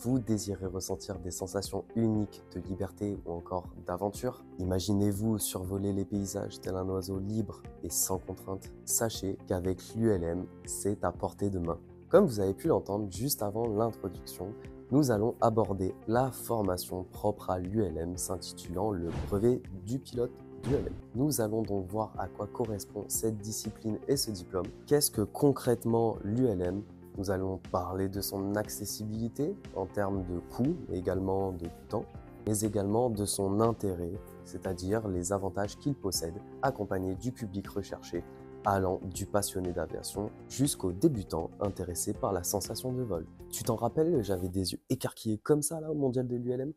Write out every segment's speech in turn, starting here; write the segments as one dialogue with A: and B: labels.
A: Vous désirez ressentir des sensations uniques de liberté ou encore d'aventure? Imaginez-vous survoler les paysages tel un oiseau libre et sans contrainte. Sachez qu'avec l'ULM, c'est à portée de main. Comme vous avez pu l'entendre juste avant l'introduction, nous allons aborder la formation propre à l'ULM s'intitulant le brevet du pilote d'ULM. Nous allons donc voir à quoi correspond cette discipline et ce diplôme. Qu'est-ce que concrètement l'ULM? Nous allons parler de son accessibilité en termes de coût, mais également de temps, mais également de son intérêt, c'est-à-dire les avantages qu'il possède, accompagné du public recherché, allant du passionné d'aviation jusqu'au débutant intéressé par la sensation de vol. Tu t'en rappelles, j'avais des yeux écarquillés comme ça là au mondial de l'ULM.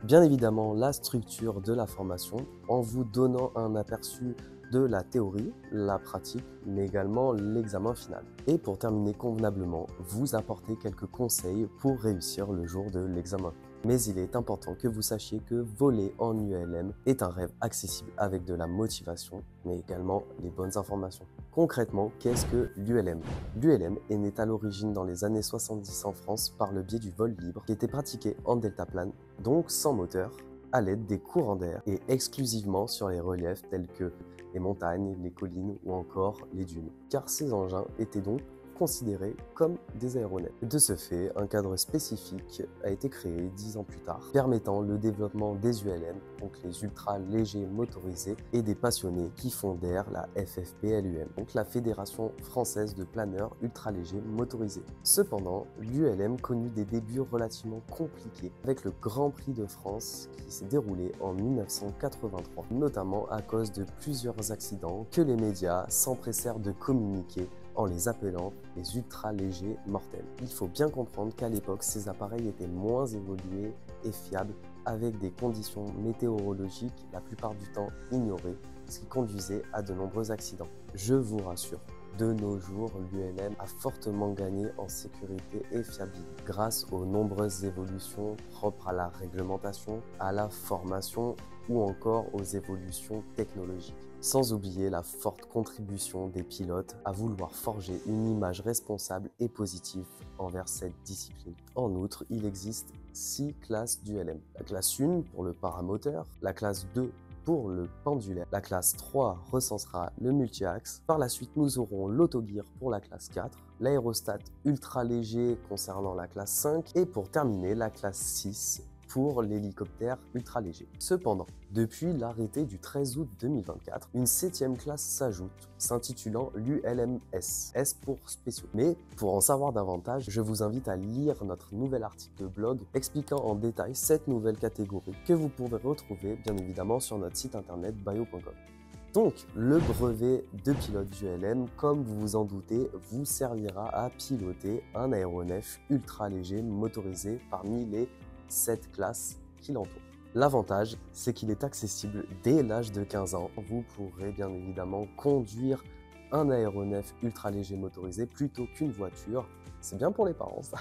A: Bien évidemment, la structure de la formation en vous donnant un aperçu de la théorie, la pratique, mais également l'examen final. Et pour terminer convenablement, vous apporter quelques conseils pour réussir le jour de l'examen. Mais il est important que vous sachiez que voler en ULM est un rêve accessible avec de la motivation, mais également les bonnes informations. Concrètement, qu'est-ce que l'ULM? L'ULM est né à l'origine dans les années 70 en France par le biais du vol libre qui était pratiqué en deltaplane, donc sans moteur, à l'aide des courants d'air et exclusivement sur les reliefs tels que les montagnes, les collines ou encore les dunes. Car ces engins étaient donc considérés comme des aéronefs. De ce fait, un cadre spécifique a été créé 10 ans plus tard, permettant le développement des ULM, donc les ultra légers motorisés, et des passionnés qui fondèrent la FFPLUM, donc la Fédération française de planeurs ultra légers motorisés. Cependant, l'ULM connut des débuts relativement compliqués avec le Grand Prix de France qui s'est déroulé en 1983, notamment à cause de plusieurs accidents que les médias s'empressèrent de communiquer en les appelant les ultra légers mortels. Il faut bien comprendre qu'à l'époque, ces appareils étaient moins évolués et fiables avec des conditions météorologiques la plupart du temps ignorées, ce qui conduisait à de nombreux accidents. Je vous rassure, de nos jours, l'ULM a fortement gagné en sécurité et fiabilité grâce aux nombreuses évolutions propres à la réglementation, à la formation ou encore aux évolutions technologiques. Sans oublier la forte contribution des pilotes à vouloir forger une image responsable et positive envers cette discipline. En outre, il existe 6 classes d'ULM. La classe 1 pour le paramoteur, la classe 2 pour le pendulaire, la classe 3 recensera le multi-axe. Par la suite, nous aurons l'autogear pour la classe 4, l'aérostat ultra léger concernant la classe 5 et pour terminer, la classe 6 pour l'hélicoptère ultra léger. Cependant, depuis l'arrêté du 13 août 2024, une 7e classe s'ajoute, s'intitulant l'ULMS, S pour spéciaux. Mais pour en savoir davantage, je vous invite à lire notre nouvel article de blog expliquant en détail cette nouvelle catégorie que vous pourrez retrouver bien évidemment sur notre site internet bio.com. Donc, le brevet de pilote d'ULM, comme vous vous en doutez, vous servira à piloter un aéronef ultra léger motorisé parmi les 7 classes qui l'entourent. L'avantage, c'est qu'il est accessible dès l'âge de 15 ans. Vous pourrez bien évidemment conduire un aéronef ultra léger motorisé plutôt qu'une voiture. C'est bien pour les parents, ça.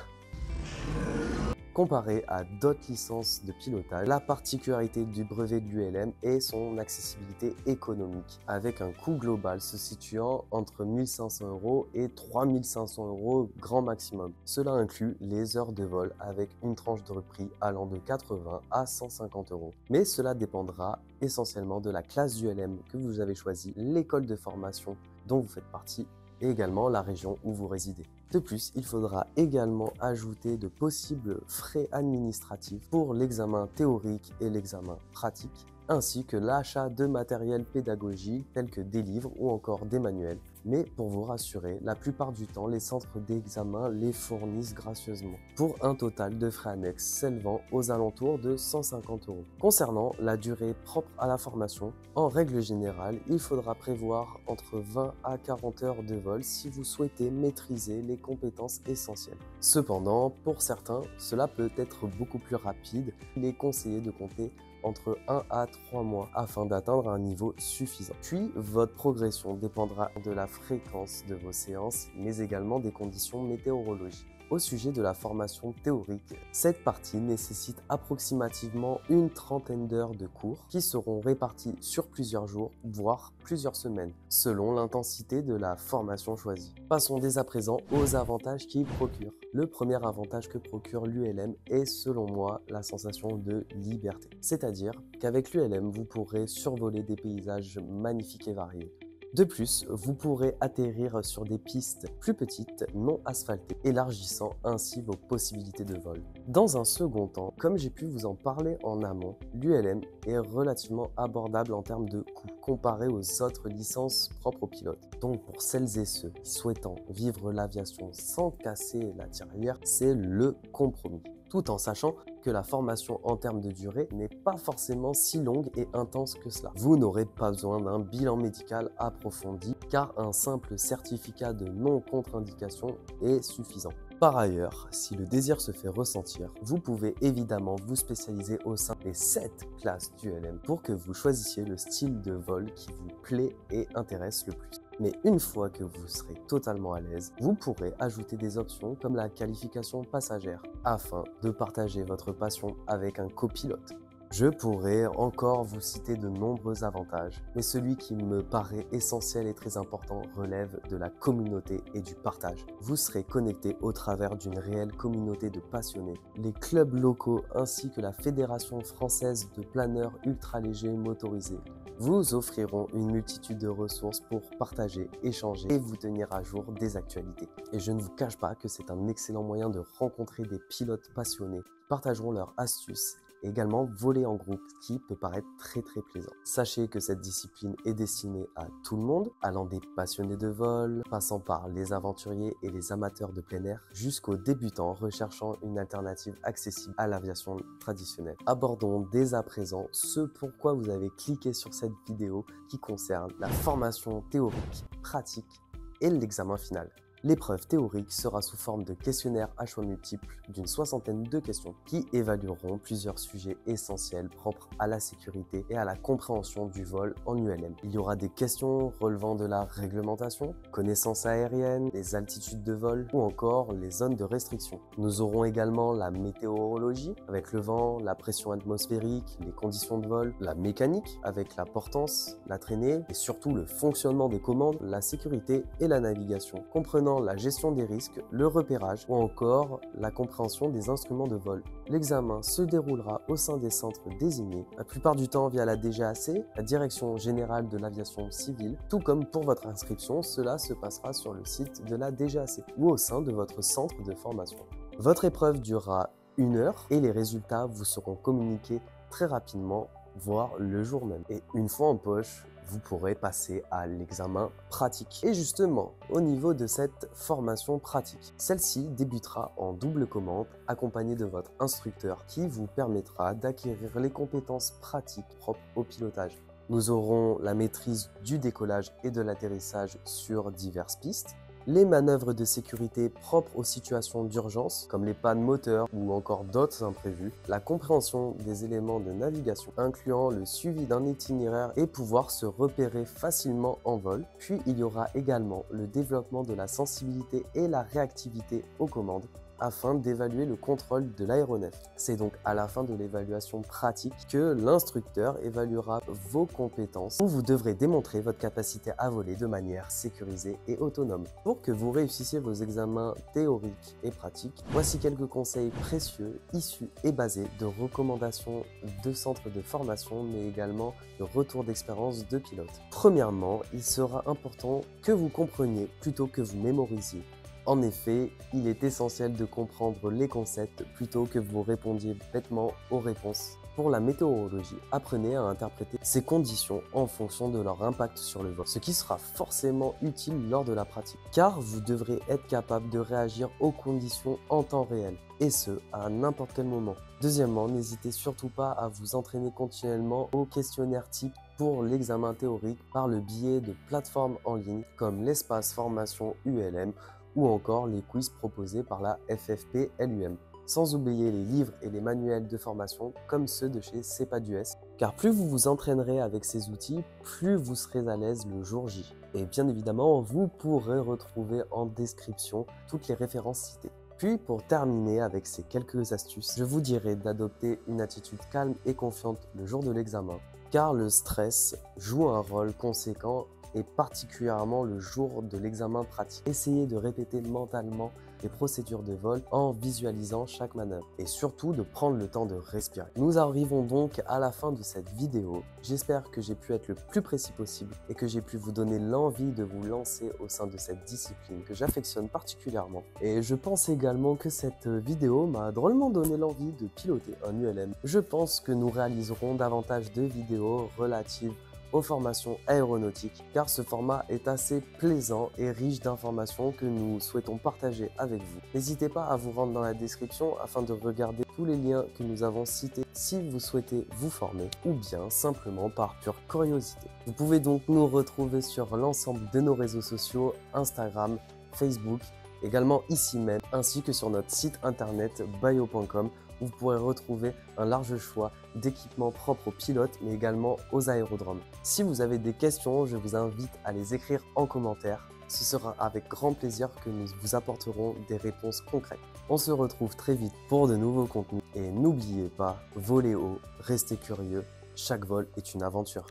A: Comparé à d'autres licences de pilotage, la particularité du brevet de l'ULM est son accessibilité économique, avec un coût global se situant entre 1 500 € et 3 500 € grand maximum. Cela inclut les heures de vol avec une tranche de prix allant de 80 à 150 €. Mais cela dépendra essentiellement de la classe d'ULM que vous avez choisie, l'école de formation dont vous faites partie et également la région où vous résidez. De plus, il faudra également ajouter de possibles frais administratifs pour l'examen théorique et l'examen pratique, ainsi que l'achat de matériel pédagogique tels que des livres ou encore des manuels. Mais pour vous rassurer, la plupart du temps, les centres d'examen les fournissent gracieusement, pour un total de frais annexes s'élevant aux alentours de 150 €. Concernant la durée propre à la formation, en règle générale, il faudra prévoir entre 20 à 40 heures de vol si vous souhaitez maîtriser les compétences essentielles. Cependant, pour certains, cela peut être beaucoup plus rapide. Il est conseillé de compter entre 1 à 3 mois afin d'atteindre un niveau suffisant. Puis, votre progression dépendra de la fréquence de vos séances, mais également des conditions météorologiques. Au sujet de la formation théorique, cette partie nécessite approximativement une trentaine d'heures de cours qui seront répartis sur plusieurs jours, voire plusieurs semaines, selon l'intensité de la formation choisie. Passons dès à présent aux avantages qu'il procure. Le premier avantage que procure l'ULM est, selon moi, la sensation de liberté. C'est-à-dire qu'avec l'ULM, vous pourrez survoler des paysages magnifiques et variés. De plus, vous pourrez atterrir sur des pistes plus petites, non asphaltées, élargissant ainsi vos possibilités de vol. Dans un second temps, comme j'ai pu vous en parler en amont, l'ULM est relativement abordable en termes de coût, comparé aux autres licences propres aux pilotes. Donc pour celles et ceux souhaitant vivre l'aviation sans casser la tirelire, c'est le compromis. Tout en sachant que la formation en termes de durée n'est pas forcément si longue et intense que cela. Vous n'aurez pas besoin d'un bilan médical approfondi car un simple certificat de non-contre-indication est suffisant. Par ailleurs, si le désir se fait ressentir, vous pouvez évidemment vous spécialiser au sein des 7 classes d'ULM pour que vous choisissiez le style de vol qui vous plaît et intéresse le plus. Mais une fois que vous serez totalement à l'aise, vous pourrez ajouter des options comme la qualification passagère afin de partager votre passion avec un copilote. Je pourrais encore vous citer de nombreux avantages, mais celui qui me paraît essentiel et très important relève de la communauté et du partage. Vous serez connecté au travers d'une réelle communauté de passionnés. Les clubs locaux ainsi que la Fédération française de planeurs ultra-légers motorisés vous offriront une multitude de ressources pour partager, échanger et vous tenir à jour des actualités. Et je ne vous cache pas que c'est un excellent moyen de rencontrer des pilotes passionnés qui partageront leurs astuces et également voler en groupe, ce qui peut paraître très plaisant. Sachez que cette discipline est destinée à tout le monde, allant des passionnés de vol, passant par les aventuriers et les amateurs de plein air, jusqu'aux débutants recherchant une alternative accessible à l'aviation traditionnelle. Abordons dès à présent ce pourquoi vous avez cliqué sur cette vidéo qui concerne la formation théorique, pratique et l'examen final. L'épreuve théorique sera sous forme de questionnaires à choix multiples d'une soixantaine de questions qui évalueront plusieurs sujets essentiels propres à la sécurité et à la compréhension du vol en ULM. Il y aura des questions relevant de la réglementation, connaissances aériennes, les altitudes de vol ou encore les zones de restriction. Nous aurons également la météorologie avec le vent, la pression atmosphérique, les conditions de vol, la mécanique avec la portance, la traînée et surtout le fonctionnement des commandes, la sécurité et la navigation, comprenant la gestion des risques, le repérage ou encore la compréhension des instruments de vol. L'examen se déroulera au sein des centres désignés, la plupart du temps via la DGAC, la Direction Générale de l'Aviation Civile, tout comme pour votre inscription, cela se passera sur le site de la DGAC ou au sein de votre centre de formation. Votre épreuve durera 1 heure et les résultats vous seront communiqués très rapidement, voire le jour même. Et une fois en poche, vous pourrez passer à l'examen pratique. Et justement, au niveau de cette formation pratique, celle-ci débutera en double commande accompagnée de votre instructeur qui vous permettra d'acquérir les compétences pratiques propres au pilotage. Nous aurons la maîtrise du décollage et de l'atterrissage sur diverses pistes, les manœuvres de sécurité propres aux situations d'urgence, comme les pannes moteurs ou encore d'autres imprévus, la compréhension des éléments de navigation, incluant le suivi d'un itinéraire et pouvoir se repérer facilement en vol. Puis il y aura également le développement de la sensibilité et la réactivité aux commandes, afin d'évaluer le contrôle de l'aéronef. C'est donc à la fin de l'évaluation pratique que l'instructeur évaluera vos compétences où vous devrez démontrer votre capacité à voler de manière sécurisée et autonome. Pour que vous réussissiez vos examens théoriques et pratiques, voici quelques conseils précieux issus et basés de recommandations de centres de formation mais également de retours d'expérience de pilotes. Premièrement, il sera important que vous compreniez plutôt que vous mémorisiez. En effet, il est essentiel de comprendre les concepts plutôt que vous répondiez bêtement aux réponses. Pour la météorologie, apprenez à interpréter ces conditions en fonction de leur impact sur le vol, ce qui sera forcément utile lors de la pratique, car vous devrez être capable de réagir aux conditions en temps réel, et ce, à n'importe quel moment. Deuxièmement, n'hésitez surtout pas à vous entraîner continuellement au questionnaire type pour l'examen théorique par le biais de plateformes en ligne comme l'espace formation ULM ou encore les quiz proposés par la FFP-LUM. Sans oublier les livres et les manuels de formation comme ceux de chez CEPADUS, car plus vous vous entraînerez avec ces outils, plus vous serez à l'aise le jour J. Et bien évidemment, vous pourrez retrouver en description toutes les références citées. Puis pour terminer avec ces quelques astuces, je vous dirais d'adopter une attitude calme et confiante le jour de l'examen, car le stress joue un rôle conséquent et particulièrement le jour de l'examen pratique. Essayez de répéter mentalement les procédures de vol en visualisant chaque manœuvre et surtout de prendre le temps de respirer. Nous arrivons donc à la fin de cette vidéo. J'espère que j'ai pu être le plus précis possible et que j'ai pu vous donner l'envie de vous lancer au sein de cette discipline que j'affectionne particulièrement. Et je pense également que cette vidéo m'a drôlement donné l'envie de piloter un ULM. Je pense que nous réaliserons davantage de vidéos relatives aux formations aéronautiques, car ce format est assez plaisant et riche d'informations que nous souhaitons partager avec vous. N'hésitez pas à vous rendre dans la description afin de regarder tous les liens que nous avons cités si vous souhaitez vous former ou bien simplement par pure curiosité. Vous pouvez donc nous retrouver sur l'ensemble de nos réseaux sociaux, Instagram, Facebook, également ici même, ainsi que sur notre site internet bayo.com où vous pourrez retrouver un large choix d'équipements propres aux pilotes mais également aux aérodromes. Si vous avez des questions, je vous invite à les écrire en commentaire. Ce sera avec grand plaisir que nous vous apporterons des réponses concrètes. On se retrouve très vite pour de nouveaux contenus et n'oubliez pas, volez haut, restez curieux, chaque vol est une aventure.